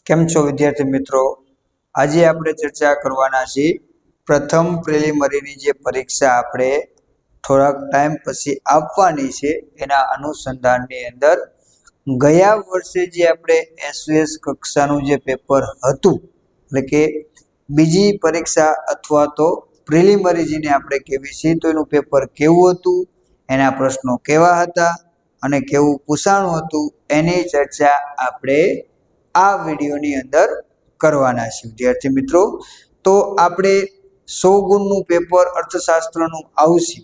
કેમ છો વિદ્યાર્થી મિત્રો? આજે આપણે ચર્ચા કરવાના છીએ પ્રથમ પ્રિલિમિનરીની જે પરીક્ષા આપણે થોડાક ટાઈમ પછી આપવાની છે એના અનુસંધાનની અંદર ગયા વર્ષે જે આપણે એસવીએસ કક્ષાનું જે પેપર હતું એટલે કે બીજી પરીક્ષા અથવા તો પ્રિલિમિનરી જેને આપણે કહેવી છીએ તો એનું પેપર કેવું હતું, એના પ્રશ્નો કેવા હતા અને કેવું પૂછાણું હતું એની ચર્ચા આપણે આ વિડીયોની અંદર કરવાના છે વિદ્યાર્થી મિત્રો। તો આપણે 100 ગુણનું પેપર અર્થશાસ્ત્રનું આવશે।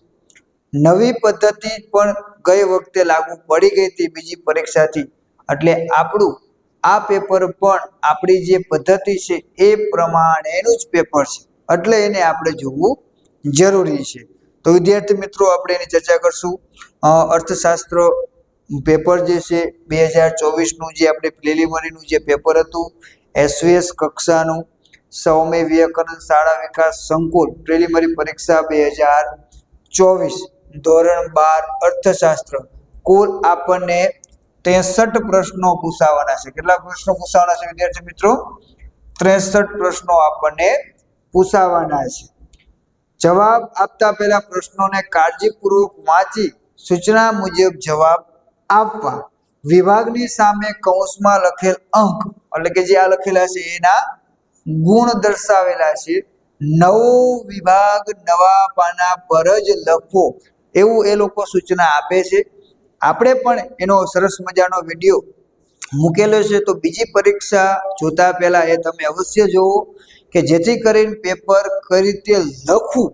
નવી પદ્ધતિ પણ ગઈ વખતે લાગુ પડી ગઈ હતી બીજી પરીક્ષાથી, એટલે આપણું આ પેપર પણ આપણી જે પદ્ધતિ છે એ પ્રમાણેનું જ પેપર છે, એટલે એને આપણે જોવું જરૂરી છે। તો વિદ્યાર્થી મિત્રો આપણે એની ચર્ચા કરશું। અર્થશાસ્ત્ર પેપર જે છે 2024નું જે આપણે પ્રિલિમિનરીનું જે પેપર હતું એસવીએસ કક્ષાનું સ્વામી વિવેકાનંદ શાળા વિકાસ સંકુલ પ્રિલિમિનરી પરીક્ષા 2024 ધોરણ 12 અર્થશાસ્ત્ર કુલ આપણને 63 પ્રશ્નો પૂછાવાના છે। કેટલા પ્રશ્નો પૂછાવાના છે વિદ્યાર્થી મિત્રો? 63 પ્રશ્નો આપણને પૂછાવાના છે। જવાબ આપતા પહેલા પ્રશ્નોને કાળજીપૂર્વક વાંચી સૂચના મુજબ જવાબ આપવા। વિભાગની સામે કૌંસમાં લખેલ અંક એટલે કે જે આ લખેલા છે એના ગુણ દર્શાવેલા છે। નવો વિભાગ નવા પાના પર જ લખવો એવું એ લોકો સૂચના આપે છે। આપણે પણ એનો સરસ મજાનો વિડીયો મૂકેલો છે, તો બીજી પરીક્ષા જોતા પહેલા એ તમે અવશ્ય જોવો કે જેથી કરીને પેપર કઈ રીતે લખવું,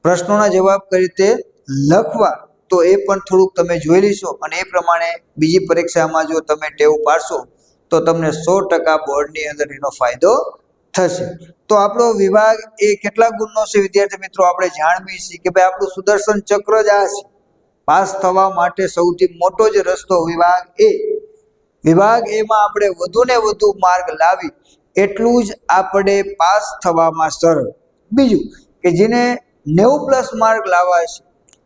પ્રશ્નોના જવાબ કઈ રીતે લખવા, તો એ પણ થોડુંક તમે જોઈ લેશો અને એ પ્રમાણે બીજી પરીક્ષામાં જો તમે ટેવ પાડશો તો તમને 100% બોર્ડની અંદર એનો ફાયદો થશે। તો આપણો વિભાગ એ કેટલા ગુણનો છે વિદ્યાર્થી મિત્રો? આપણે જાણવી છે કે ભાઈ આપણું સુદર્શન ચક્ર જ આ છે, પાસ થવા માટે સૌથી મોટો જ રસ્તો વિભાગ એમાં આપણે વધુને વધુ માર્ક લાવી એટલું જ આપણે પાસ થવામાં સરળ। બીજું કે જેને 90+ માર્ક લાવવા છે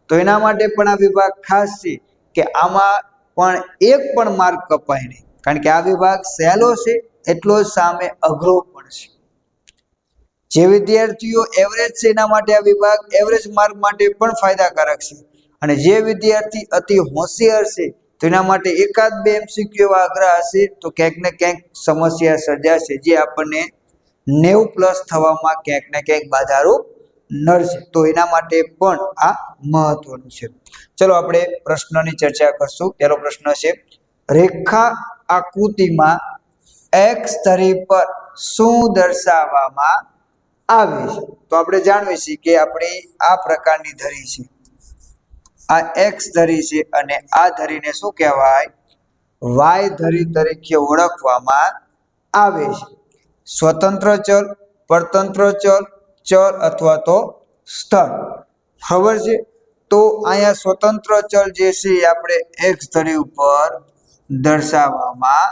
તો એના માટે પણ આ વિભાગ ખાસ છે કે આમાં પણ એક પણ માર્ક કપાય નહીં, કારણ કે આ વિભાગ સહેલો છે એટલો જ સામે અઘરો પણ છે। જે વિદ્યાર્થીઓ એવરેજ છે એના માટે આ વિભાગ એવરેજ માર્ક માટે પણ ફાયદાકારક છે, અને જે વિદ્યાર્થી અતિ હોશિયાર છે તો એના માટે એકાદ બે એમસીક્યુ એવા અઘરા હશે તો ક્યાંક ને ક્યાંક સમસ્યા સર્જાશે, જે આપણને 90+ થવામાં ક્યાંક ને ક્યાંક બાધારૂપ નડશે, તો એના માટે પણ આ મહત્વનું છે। ચલો આપણે પ્રશ્નની ચર્ચા કરશું। પહેલો પ્રશ્ન છે રેખા આકૃતિમાં x ધરી પર શું દર્શાવવામાં આવે છે? તો આપણે જાણવી છે કે આપણી આ પ્રકારની ધરી છે, આ x ધરી છે અને આ ધરીને શું કહેવાય? y ધરી તરીકે ઓળખવામાં આવે છે। સ્વતંત્ર ચલ, પરતંત્ર ચલ, ચલ અથવા તો સ્થળ, ખબર છે? તો અહીંયા સ્વતંત્ર ચલ જે છે એ આપણે x ધરી ઉપર દર્શાવવામાં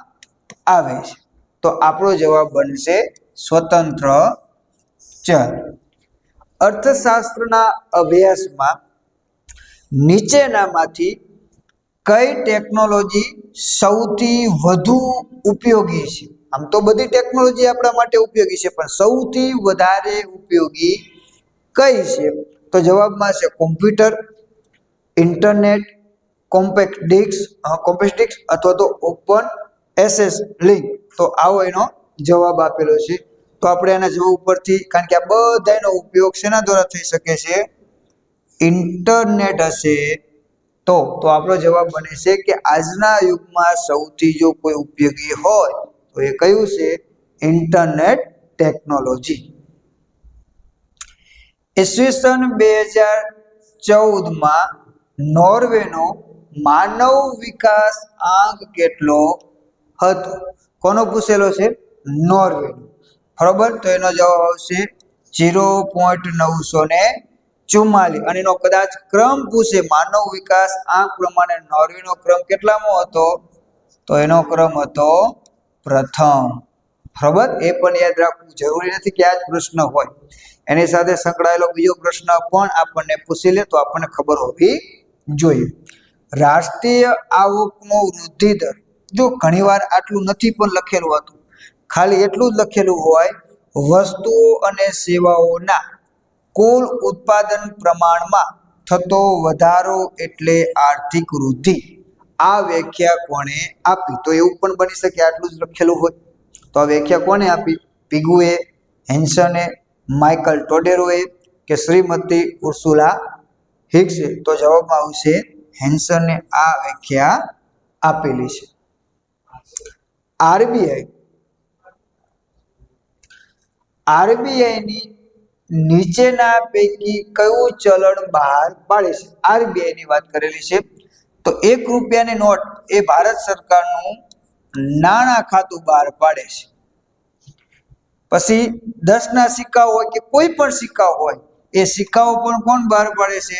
આવે છે, તો આપણો જવાબ બનશે સ્વતંત્ર ચલ। અર્થશાસ્ત્રના અભ્યાસમાં નીચેનામાંથી કઈ ટેકનોલોજી સૌથી વધુ ઉપયોગી છે? આમ તો બધી ટેકનોલોજી આપણા માટે ઉપયોગી છે, પણ સૌથી વધારે ઉપયોગી કઈ છે? તો જવાબમાં છે કોમ્પ્યુટર, ઇન્ટરનેટ, કોમ્પેક્ટ ડિસ્ક અથવા તો ઓપન એસએસ લિંક। તો આવો એનો જવાબ આપેલો છે। તો આપણે એના જવાબ ઉપરથી, કારણ કે આ બધાનો ઉપયોગ શેના દ્વારા થઈ શકે છે? ઇન્ટરનેટ હશે તો આપણો જવાબ બને છે કે આજના યુગમાં સૌથી જો કોઈ ઉપયોગી હોય તો એ કયું છે? Internet technology. ઈસવીસન 2014માં નોર્વેનો માનવ વિકાસ આંક કેટલો હતો? કોનો પૂછેલો છે? નોર્વેનો, બરોબર? તો એનો જવાબ આવશે 0.944, અને એનો કદાચ ક્રમ પૂછે માનવ વિકાસ આંક પ્રમાણે નોર્વેનો ક્રમ કેટલામો હતો? તો એનો ક્રમ હતો પ્રથમ, બરોબર? એ પણ યાદ રાખવું જરૂરી નથી કે આ જ પ્રશ્ન હોય, એની સાથે સંકળાયેલો બીજો પ્રશ્ન પણ આપણને પૂછી લે તો આપણને ખબર હોવી જોઈએ। રાષ્ટ્રીય આવકનો વૃદ્ધિ દર, જો ઘણીવાર આટલું નથી પણ લખેલું હતું, ખાલી એટલું જ લખેલું હોય, વસ્તુઓ અને સેવાઓના કુલ ઉત્પાદન પ્રમાણમાં થતો વધારો એટલે આર્થિક વૃદ્ધિ. આ વ્યાખ્યા કોણે આપી? તો એવું પણ બની શકે આટલું જ લખેલું હોય. તો આ વ્યાખ્યા કોણે આપી? પિગુએ, હેન્સને, માઇકલ ટોડેરોએ કે શ્રીમતી ઉર્સુલા હિગ્સે? તો જવાબમાં આવશે હેન્સને આ વ્યાખ્યા આપેલી છે. આરબીઆઈની નીચેના પૈકી કયું ચલણ બહાર પાડે છે? આરબીઆઈ ની વાત કરેલી છે. તો 1 રૂપિયાની નોટ એ ભારત સરકારનું નાણાં ખાતું બહાર પાડે છે. પછી 10 ના સિક્કા હોય કે કોઈ પણ સિક્કા હોય, એ સિક્કાઓ પણ કોણ બહાર પાડે છે?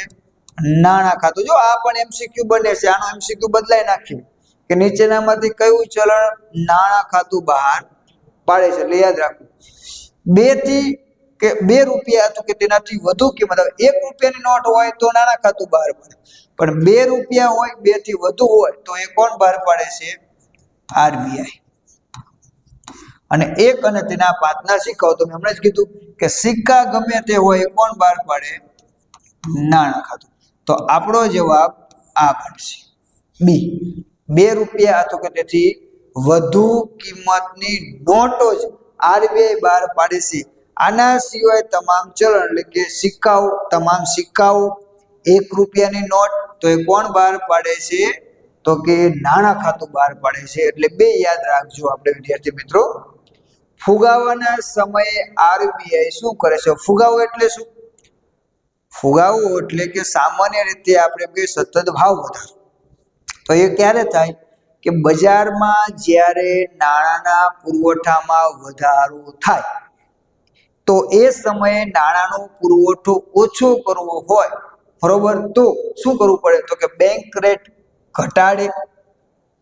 નાણાં ખાતું. જો આ પણ એમસીક્યુ બને છે, આનો એમસીક્યુ બદલાઈ નાખ્યું કે નીચેનામાંથી કયું ચલણ નાણાં ખાતું બહાર પાડે છે. એટલે યાદ રાખવું, 2 રૂપિયા હતું કે તેનાથી વધુ કિંમત, 1 રૂપિયાની નોટ હોય તો નાણાં ખાતું બહાર પાડે, પણ 2 રૂપિયા હોય, 2 થી વધુ હોય તો એ કોણ બહાર પાડે છે? આરબીઆઈ. અને 1 અને તેના 5 ના સિક્કાઓ, તો મેં હમણાં જ કીધું કે સિક્કા ગમે તે હોય એ કોણ બહાર પાડે? નાણાં ખાતું. તો આપણો જવાબ આ બનશે, બી. 2 રૂપિયા અથવા કે તેથી વધુ કિંમતની નોટો જ આરબીઆઈ બહાર પાડે છે. આના સિવાય તમામ ચલણ એટલે કે સિક્કાઓ, તમામ સિક્કાઓ, 1 રૂપિયાની નોટ, તો એ કોણ બહાર પાડે છે? તો કે નાણાં ખાતું બહાર પાડે છે. એટલે 2 યાદ રાખજો આપણે વિદ્યાર્થી મિત્રો. ફુગાવાના સમયે આરબીઆઈ શું કરે છે? ફુગાવો એટલે શું? ફુગાવો એટલે કે સામાન્ય રીતે આપણે કે સતત ભાવ વધારો. તો એ ક્યારે થાય? કે બજારમાં જ્યારે નાણાંના પુરવઠામાં વધારો થાય, તો એ સમયે નાણાંનો પુરવઠો ઓછો કરવો હોય, બરોબર, તો શું કરવું પડે? તો કે બેંક રેટ ઘટાડે.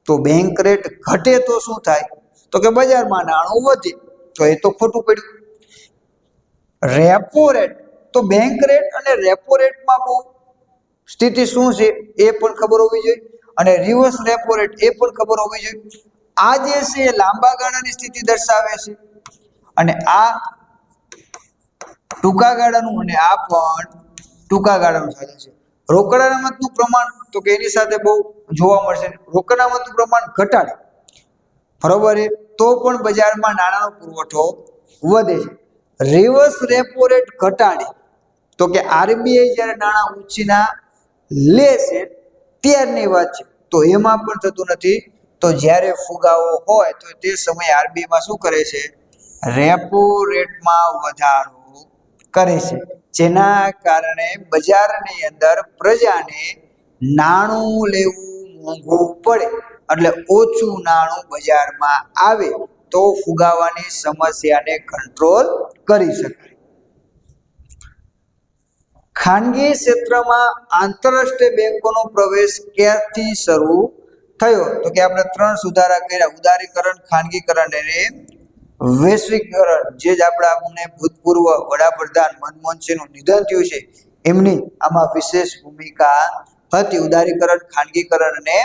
તો બેંક રેટ ઘટે તો શું થાય? તો કે બજારમાં નાણું વધે. તો એ તો ખોટું પડ્યું. રેપો રેટ, તો બેંક રેટ અને રેપો રેટમાં બહુ સ્થિતિ શું છે એ પણ ખબર હોવી જોઈએ, અને રિવર્સ રેપો રેટ એ પણ ખબર હોવી જોઈએ. આ જે છે એ લાંબા ગાળાની સ્થિતિ દર્શાવે છે, અને આ ટૂંકા ગાળાનું, અને આ પણ ટૂંકા ગાળાનું સાધન છે. રોકડ અનામતનું પ્રમાણ, તો કે એની સાથે બહુ જોવા મળશે. રોકડ અનામતનું પ્રમાણ ઘટાડે, બરોબર, તો પણ બજારમાં નાણાંનો પુરવઠો વધે છે. રિવર્સ રેપો રેટ ઘટાડે, તો કે આરબીઆઈ જ્યારે નાણાં ઉછીના લે છે ત્યારની વાત છે, તો એમાં પણ થતું નથી. તો જ્યારે ફુગાવો હોય તો તે સમયે આરબીઆઈમાં શું કરે છે? રેપો રેટમાં વધારો કરે છે, જેના કારણે બજારની અંદર પ્રજાને નાણું લેવું મોંઘું પડે. એટલે ઓછું નાણું બજારમાં આવે તો ફુગાવાની સમસ્યાને કંટ્રોલ કરી શકાય. ખાનગી ક્ષેત્રમાં આંતરરાષ્ટ્રીય બેંકોનો પ્રવેશ ક્યારથી શરૂ થયો? તો કે આપણે 3 સુધારા કર્યા: ઉદારીકરણ, ખાનગીકરણ અને વૈશ્વિકરણ. જે જ આપણા ભૂતપૂર્વ વડાપ્રધાન મનમોહન સિંહનું નિધન થયું છે, એમની આમાં વિશેષ ભૂમિકા હતી. ઉદારીકરણ, ખાનગીકરણ અને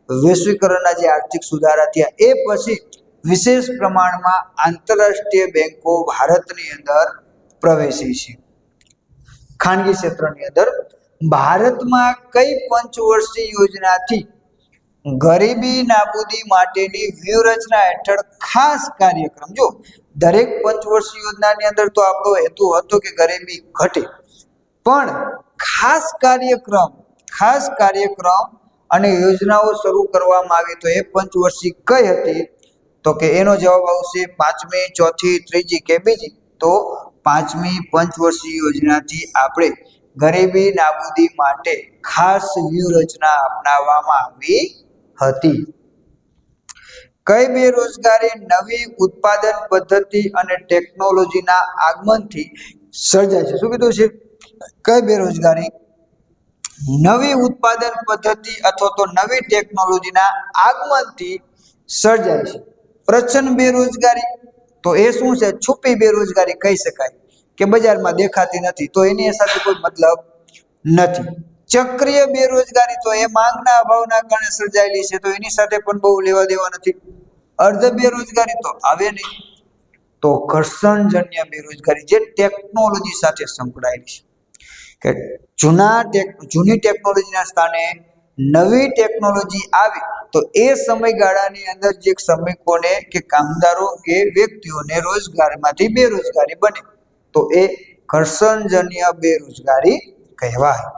વૈશ્વિકરણના જે આર્થિક સુધારા થયા, એ પછી વિશેષ પ્રમાણમાં આંતરરાષ્ટ્રીય બેંકો ભારતની અંદર પ્રવેશી છે. ખાનગી ક્ષેત્રની અંદર ભારતમાં કઈ પંચવર્ષીય યોજનાથી ગરીબી નાબૂદી માટેની વ્યૂહરચના હેઠળ ખાસ કાર્યક્રમ? જો દરેક પંચવર્ષીય યોજનાની અંદર તો આપણો હેતુ હતો કે ગરીબી ઘટે, પણ ખાસ કાર્યક્રમ અને યોજનાઓ શરૂ કરવામાં આવી, તો એ પંચવર્ષીય કઈ હતી? તો કે એનો જવાબ આવશે 5મી, 4થી, 3જી કે બીજી? તો 5મી પંચવર્ષીય યોજનાથી આપણે ગરીબી નાબૂદી માટે ખાસ વ્યૂહરચના અપનાવવામાં આવી હતી. કઈ બેરોજગારી નવી ઉત્પાદન પદ્ધતિ અને ટેકનોલોજીના આગમનથી સર્જાય છે? શું કીધું છે? કઈ બેરોજગારી નવી ઉત્પાદન પદ્ધતિ અથવા તો નવી ટેકનોલોજીના આગમનથી સર્જાય છે. પ્રચંડ બેરોજગારી, તો એ શું છે? છુપી બેરોજગારી કહી શકાય, કે બજારમાં દેખાતી નથી, તો એની સાથે કોઈ મતલબ નથી. ચક્રીય બેરોજગારી, તો એ માંગના અભાવના કારણે સર્જાયેલી છે, તો એની સાથે પણ બહુ લેવા દેવા નથી. અર્ધ બેરોજગારી તો આવે નહીં. તો ઘર્ષણજન્ય બેરોજગારી જે ટેકનોલોજી સાથે સંકળાયેલી છે, કે જૂની ટેકનોલોજીના સ્થાને નવી ટેકનોલોજી આવી તો એ સમયગાળાની અંદર જે શ્રમિકોને કે કામદારો કે વ્યક્તિઓને રોજગારમાંથી બેરોજગારી બને તો એ ઘર્ષણજન્ય બેરોજગારી કહેવાય.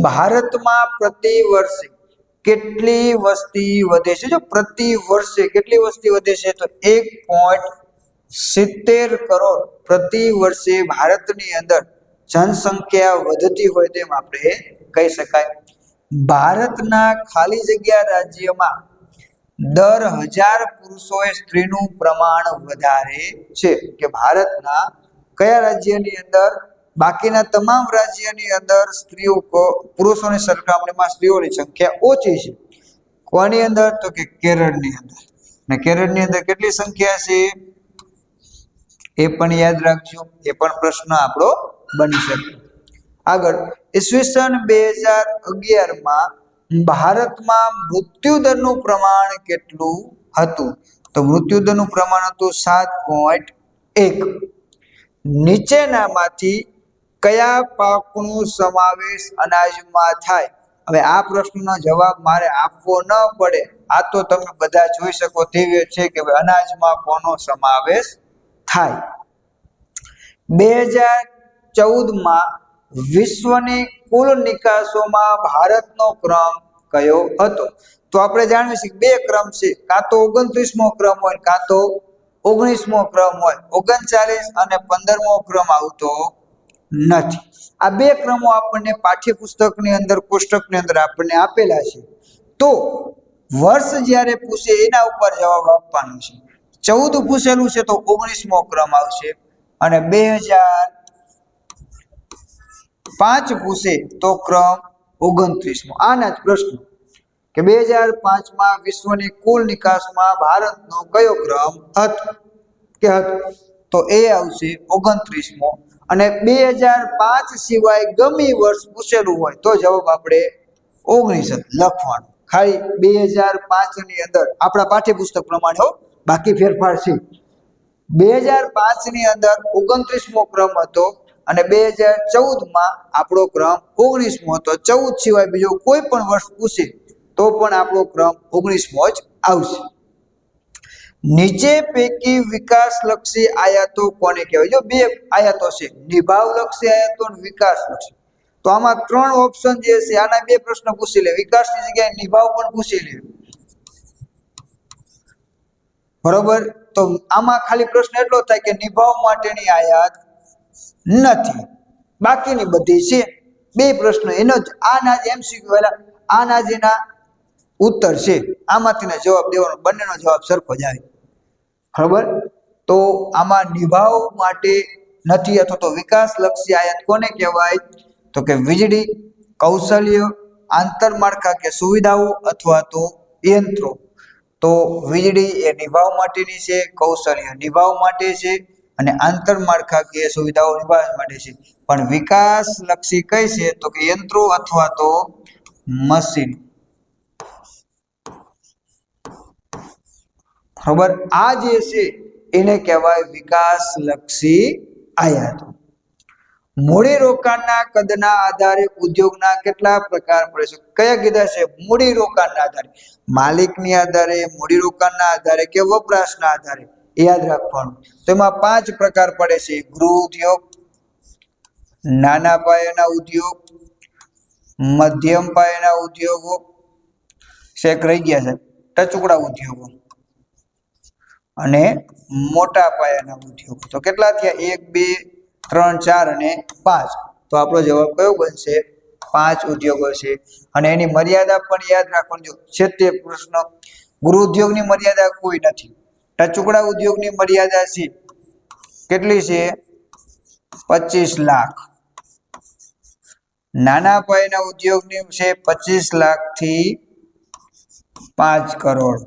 ભારતમાં પ્રતિ વર્ષે કેટલી વસ્તી વધે છે? જો પ્રતિ વર્ષે કેટલી વસ્તી વધે છે તો 1.70 કરોડ પ્રતિ વર્ષે ભારતની અંદર જનસંખ્યા વધતી હોય તેમ આપણે કહી શકાય. ભારતના ખાલી જગ્યા રાજ્યમાં દર 1000 પુરુષોએ સ્ત્રીનું પ્રમાણ વધારે છે. કે ભારતના કયા રાજ્યની અંદર બાકીના તમામ રાજ્યની અંદર સ્ત્રીઓ પુરુષોની સરખામણીમાં સ્ત્રીઓની સંખ્યા ઓછી છે. કોની અંદર? તો કે કેરળની અંદર. ને કેરળની અંદર કેટલી સંખ્યા છે એ પણ યાદ રાખજો, એ પણ પ્રશ્ન આપણો બની શકે. આગળ ઈસવીસન 2011માં ભારતમાં મૃત્યુદરનું પ્રમાણ કેટલું હતું? તો મૃત્યુદરનું પ્રમાણ હતું 7.1. નીચેનામાંથી કયા પાકનો સમાવેશ અનાજમાં થાય? હવે આ પ્રશ્નનો જવાબ મારે આપવો ન પડે, આ તો તમે બધા જોઈ શકો તેવી છે કે અનાજમાં કોનો સમાવેશ થાય. 2014માં વિશ્વની કુલ નિકાસોમાં ભારતનો ક્રમ કયો હતો? તો આપણે જાણીએ છીએ બે ક્રમ છે, કાં તો 29મો ક્રમ હોય કાં તો 19મો ક્રમ હોય. 39 અને 15મો ક્રમ આવતો નથી. આ બે ક્રમો આપણને પાઠ્યપુસ્તકની અંદર કોષ્ટકની અંદર આપણને આપેલા છે. તો વર્ષ જ્યારે પૂછે એના ઉપર જવાબ આપવાનો છે. 14 પૂછેલું છે તો 19મો ક્રમ આવશે, અને 2005 પૂછે તો ક્રમ 29મો. આના જ પ્રશ્ન કે 2005માં વિશ્વની કુલ નિકાસમાં ભારતનો કયો ક્રમ હતો કે હતો? તો એ આવશે 29મો. અને 2005 સિવાય ગમે વર્ષ પૂછેલું હોય તો જવાબ આપણે 19 લખવાનો. ખાલી 2005 ની અંદર આપણા પાઠ્યપુસ્તક પ્રમાણે બાકી ફેરફાર છે. 2005 ની અંદર 29મો ક્રમ હતો અને 2014માં આપણો ક્રમ 19મો હતો. 14 સિવાય બીજો કોઈ પણ વર્ષ પૂછે તો પણ આપણો ક્રમ 19મો જ આવશે. નીચે પૈકી વિકાસલક્ષી આયાતો કોને કહેવાય? જો બે આયાતો છે, નિભાવલક્ષી આયાતો અને વિકાસલક્ષી. તો આમાં 3 ઓપ્શન જે છે આના બે પ્રશ્ન પૂછી લે, વિકાસની જગ્યાએ નિભાવ પણ પૂછી લે. બરોબર, તો આમાં ખાલી પ્રશ્ન એટલો થાય કે નિભાવ માટેની આયાત નથી, બાકીની બધી છે. બે પ્રશ્ન એનો જ આના જ એમસીક્યુ વાળા આના જેના ઉત્તર છે, આમાંથીને જવાબ દેવાનો, બંનેનો જવાબ સરખો જ આવે. બરોબર, તો આમાં નિભાવ માટે નથી અથવા તો વિકાસલક્ષી આયાત કોને કહેવાય? તો કે વીજળી, કૌશલ્ય, આંતરમાળખાકીય સુવિધાઓ અથવા તો યંત્રો. તો વીજળી એ નિભાવ માટેની છે, કૌશલ્ય નિભાવ માટે છે અને આંતરમાળખાકીય સુવિધાઓ નિભાવ માટે છે. પણ વિકાસલક્ષી કઈ છે? તો કે યંત્રો અથવા તો મશીન. બરાબર, આ જે છે એને કહેવાય વિકાસલક્ષી આયાતો. મૂડી રોકાણના કદના આધારે ઉદ્યોગના કેટલા પ્રકાર પડે છે? કયા કીધા છે? મૂડી રોકાણના આધારે, માલિકની આધારે, મૂડી રોકાણના આધારે કે વપરાશના આધારે, યાદ રાખવાનું. તો એમાં 5 પ્રકાર પડે છે: ગૃહ ઉદ્યોગ, નાના પાયાના ઉદ્યોગ, મધ્યમ પાયાના ઉદ્યોગો, શેક રહી ગયા છે ટચુકડા ઉદ્યોગો, અને મોટા પાયાના ઉદ્યોગો. તો કેટલા થયા? 1 2 3 4 અને 5. તો આપણો જવાબ કયો બનશે? 5 ઉદ્યોગો છે. અને એની મર્યાદા પણ યાદ રાખવાની. છે તે પ્રશ્ન, ગૃહ ઉદ્યોગની મર્યાદા કોઈ નથી. ટચુકડા ઉદ્યોગની મર્યાદા છે કેટલી છે? 25 લાખ. નાના પાયાના ઉદ્યોગની છે 25 લાખથી 5 કરોડ,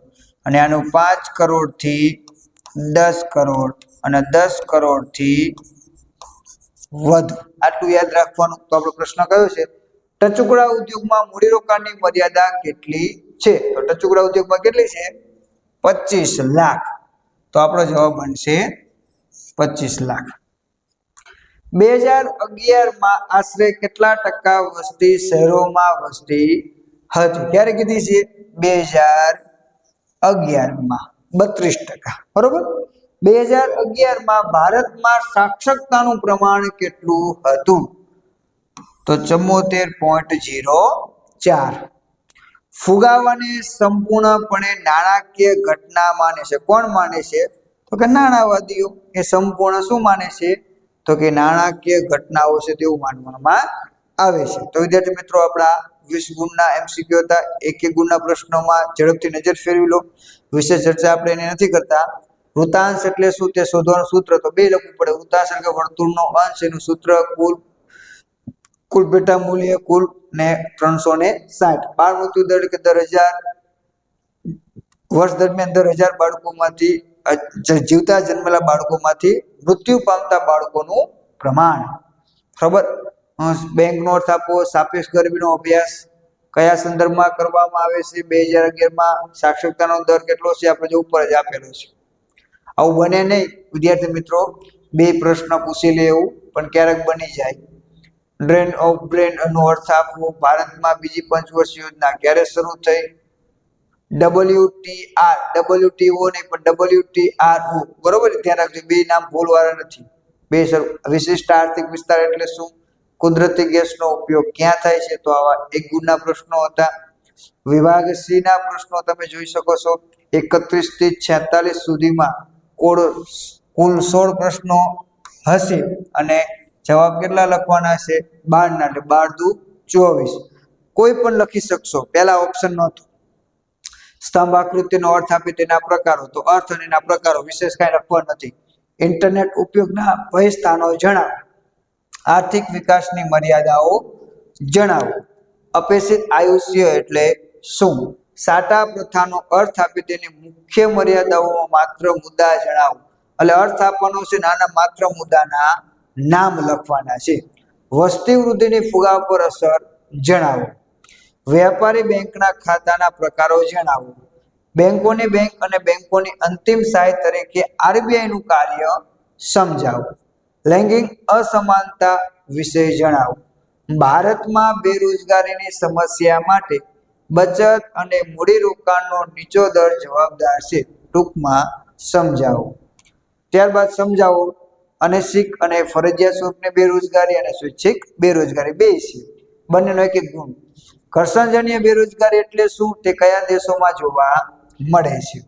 અને આનું 5 કરોડથી 10 કરોડ અને 10 કરોડથી વધુ. આટલું યાદ રાખવાનું. તો આપણો પ્રશ્ન કયો છે? ટચુકડા ઉદ્યોગમાં મૂડીરોકાણની મર્યાદા કેટલી છે? તો ટચુકડા ઉદ્યોગમાં કેટલી છે? 25 લાખ. તો આપણો જવાબ બનશે 25 લાખ. 2011 આશરે કેટલા ટકા વસ્તી શહેરોમાં વસતી હતી? ક્યારે કીધી છે? 2011 32%. બરોબર. 2011 ભારતમાં સાક્ષરતાનું પ્રમાણ કેટલું હતું? તો 74.04. ફુગાવાને સંપૂર્ણપણે નાણાકીય ઘટના માને છે. કોણ માને છે? તો કે નાણાવાદીઓ. એ સંપૂર્ણ શું માને છે? તો કે નાણાકીય ઘટનાઓ છે તેવું માનવામાં આવે છે. તો વિદ્યાર્થી મિત્રો, આપણા 20 ગુણના MCQ હતા. એક ગુણના પ્રશ્નોમાં ઝડપથી નજર ફેરવી લો. વિશેષ ચર્ચા આપણે એની નથી કરતા. વૃતાંશ એટલે શું તે શોધવાનું સૂત્ર તો બે લખવું પડે. વૃતાંશ એટલે વર્તુળનો અંશ, એનું સૂત્ર કુલ પેટા મૂલ્ય કુલ ને 360. બાળ મૃત્યુ દર કે 10,000 વર્ષ દરમિયાન 10,000 બાળકોમાંથી જીવતા જન્મેલા બાળકોમાંથી મૃત્યુ પામતા બાળકોનું પ્રમાણ. બરાબર. બેંક નોટ આપો. સાપેક્ષ ગરીબીનો અભ્યાસ કયા સંદર્ભમાં કરવામાં આવે છે? 2011 સાક્ષરતાનો દર કેટલો છે? આપણે જો ઉપર જ આપેલો છે. આવું બને નહીં વિદ્યાર્થી મિત્રો, બે પ્રશ્ન પૂછી લે એવું પણ ક્યારેક બની જાય. ડ્રેન ઓફ બ્રેન નો અર્થ આપવો. ભારતમાં બીજી પંચવર્ષીય યોજના ક્યારે શરૂ થઈ? WTR, WTO નહીં પણ WTRO. બરોબર, ધ્યાન રાખજો, બે નામ ભૂલવાળા નથી. બે વિશિષ્ટ આર્થિક વિસ્તાર એટલે શું? કુદરતી ગેસનો ઉપયોગ ક્યાં થાય છે? તો આવા એક ગુણના પ્રશ્નો હતા. વિભાગ સી ના પ્રશ્નો તમે જોઈ શકો છો. 31 થી 46 સુધીમાં કુલ 16 પ્રશ્નો હશે અને જવાબ કેટલા લખવાના છે? 12 ના. એટલે 12 દુ 24. કોઈ પણ લખી શકશો. પહેલા ઓપ્શન નહોતો. સ્તંભ આકૃતિનો અર્થ આપી તેના પ્રકારો. તો અર્થ અને એના પ્રકારો, વિશેષ કાંઈ લખવા નથી. ઇન્ટરનેટ ઉપયોગના ભય સ્થાનો જણાવો. આર્થિક વિકાસની મર્યાદાઓ જણાવો. અપેક્ષિત આયુષ્ય એટલે શું? સાટા પ્રથાનો અર્થ આપી તેની મુખ્ય મર્યાદાઓમાં માત્ર મુદ્દા જણાવો. એટલે અર્થ આપવાનો છે, નાના માત્ર મુદ્દાના નામ લખવાના છે. વસ્તી વૃદ્ધિની ફુગા પર અસર જણાવો. વ્યાપારી બેંકના ખાતાના પ્રકારો જણાવો. બેંકોની બેંક અને બેંકોની અંતિમ સહાય તરીકે RBI નું કાર્ય સમજાવો. લૈંગિક અસમાનતા વિશે જણાવો. ભારતમાં બેરોજગારીની સમસ્યા માટે બચત અને મૂડીરોકાણનો નીચો દર જવાબદાર છે. ટૂંકમાં સમજાવો. ત્યારબાદ સમજાવો અનૈચ્છિક અને ફરજિયાત સ્વરૂપની બેરોજગારી અને સ્વૈચ્છિક બેરોજગારી બે છે. બંનેનો એક એક ગુણ. ઘર્ષણજન્ય બેરોજગારી એટલે શું? તે કયા દેશોમાં જોવા મળે છે?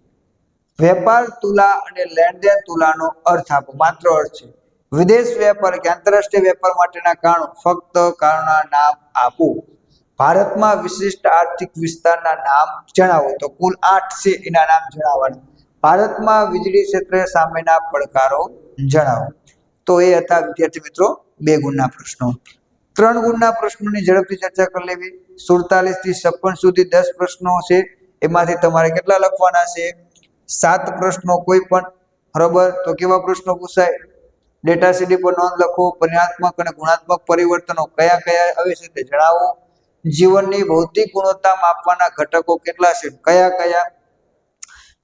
વેપાર તુલા અને લેણદેણ તુલાનો અર્થ આપો. માત્ર અર્થ છે. વિદેશ વેપાર કે આંતરરાષ્ટ્રીય વેપાર માટેના કારણો, ફક્ત કારણોના નામ આપો. ભારતમાં વિશિષ્ટ આર્થિક વિસ્તારના નામ જણાવો. તો કુલ 8 છે, એના નામ જણાવવાના. ભારતમાં વીજળી ક્ષેત્રે સામેના પડકારો જણાવો. તો એ હતા વિદ્યાર્થી મિત્રો 2 ગુણના પ્રશ્નો. 3 ગુણના પ્રશ્નોની ઝડપથી ચર્ચા કરી લેવી. 47 થી 56 સુધી 10 પ્રશ્નો છે. એમાંથી તમારે કેટલા લખવાના છે? 7 પ્રશ્નો કોઈ પણ. બરાબર. તો કેવા પ્રશ્નો પૂછાય? ડેટા સીડી પર નોંધ લખો. પરિમાણાત્મક અને ગુણાત્મક પરિવર્તનો કયા કયા આવે છે તે જણાવો. જીવનની ભૌતિક ગુણવત્તા માપવાના ઘટકો કેટલા છે? કયા કયા?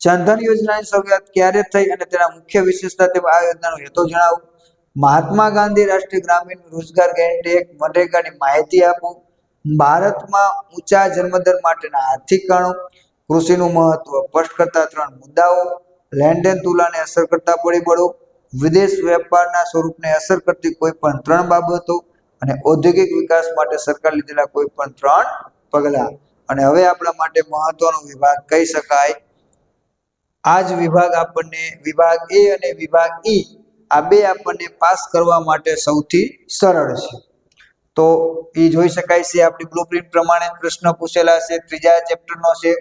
જનધન યોજનાની શરૂઆત ક્યારે થઈ અને તેના મુખ્ય વિશેષતા તેમજ આ યોજનાનો હેતુ જણાવો. મહાત્મા ગાંધી રાષ્ટ્રીય ગ્રામીણ રોજગાર ગેરંટી એક્ટ મનરેગાની માહિતી આપો. ભારતમાં ઊંચા જન્મદર માટેના આર્થિક કારણો. કૃષિનું મહત્વ સ્પષ્ટ કરતા 3 મુદ્દાઓ. લેણદેણ તુલાને અસર કરતા પરિબળો. વિદેશ વેપારના સ્વરૂપને અસર કરતી કોઈ પણ 3 બાબતો અને ઔદ્યોગિક વિકાસ માટે સરકાર લીધેલા કોઈ પણ 3 પગલાં. અને હવે આપણા માટે મહત્વનો વિભાગ કહી શકાય. આ જ વિભાગ આપણને વિભાગ એ અને વિભાગ ઈ આ બે આપણને પાસ કરવા માટે સૌથી સરળ છે. તો એ જોઈ શકાય છે. આપણી બ્લુપ્રિન્ટ પ્રમાણે પ્રશ્ન પૂછેલા છે. 3જા ચેપ્ટરનો છે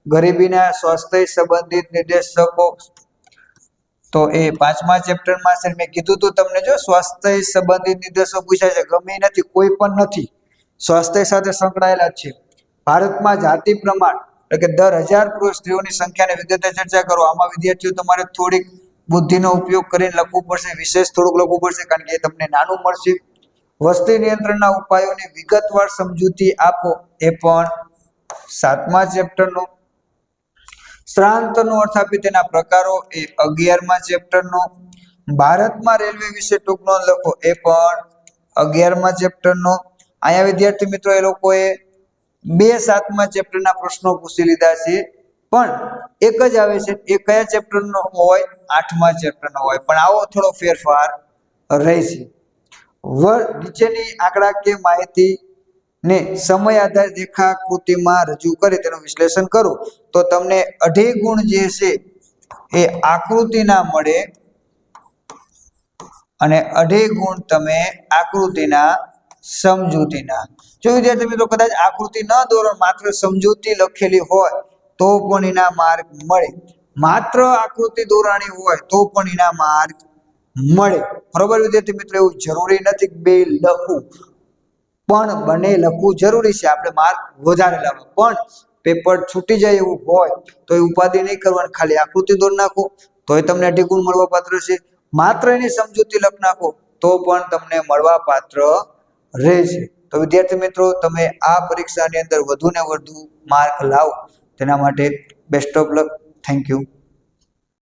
ગરીબીના સ્વાસ્થ્ય સંબંધિત નિર્દેશકો. તો એ 5મા ચેપ્ટરમાં છે. મેં કીધું તું તમને, જો સ્વાસ્થ્ય સંબંધિત નિર્દેશો પૂછાય છે, ગમે નથી, કોઈ પણ નથી, સ્વાસ્થ્ય સાથે સંકળાયેલા છે. ભારતમાં જાતિ પ્રમાણ એટલે કે દર 1000 પુરુષ સ્ત્રીઓની સંખ્યાને વિગતે ચર્ચા કરો. આમાં વિદ્યાર્થીઓ તમારે થોડીક બુદ્ધિનો ઉપયોગ કરીને લખવું પડશે. વિશેષ થોડુંક લખવું પડશે કારણ કે એ તમને નાનું મળશે. વસ્તી નિયંત્રણના ઉપાયોની વિગતવાર સમજૂતી આપો. એ પણ 7મા ચેપ્ટરનો. સ્થળાંતરનો અર્થ આપી તેના પ્રકારો એ 11મા ચેપ્ટરનો. ભારતમાં રેલવે વિશે ટૂંક નોંધ લખો એ પણ 11મા ચેપ્ટરનો. અહીંયા વિદ્યાર્થી મિત્રો એ લોકોએ 7મા ચેપ્ટરના પ્રશ્નો પૂછી લીધા છે, પણ એક જ આવે છે એ કયા ચેપ્ટરનો હોય? 8મા ચેપ્ટરનો હોય, પણ આવો થોડો ફેરફાર રહેશે. નીચેની આંકડાકીય માહિતી ને સમય આધારિત રેખાકૃતિમાં રજૂ કરી તેનું વિશ્લેષણ કરો તો તમને 2.5 ગુણ જે છે એ આકૃતિના મળે અને 2.5 ગુણ તમે આકૃતિના સમજૂતીના. જો વિદ્યાર્થી મિત્રો કદાચ આકૃતિ ન દોરો, માત્ર સમજૂતી લખેલી હોય તો પણ એના માર્ક મળે. માત્ર આકૃતિ દોરાણી હોય તો પણ એના માર્ક મળે. બરોબર વિદ્યાર્થી મિત્રો, એવું જરૂરી નથી કે બે લખવું, પણ બને લખવું જરૂરી છે. આપણે માર્ક વધારે લાવવા, પણ પેપર છૂટી જાય એવું હોય તો એ ઉપાધિ નહીં કરવાની, ખાલી આકૃતિ દોરી નાખો તોય તમને 2.5 ગુણ મળવા પાત્ર છે. માત્ર એની સમજૂતી લખ નાખો તો પણ તમને મળવા પાત્ર રહેશે. તો વિદ્યાર્થી મિત્રો, તમે આ પરીક્ષાની અંદર વધુ ને વધુ માર્ક લાવો તેના માટે best of luck. Thank you.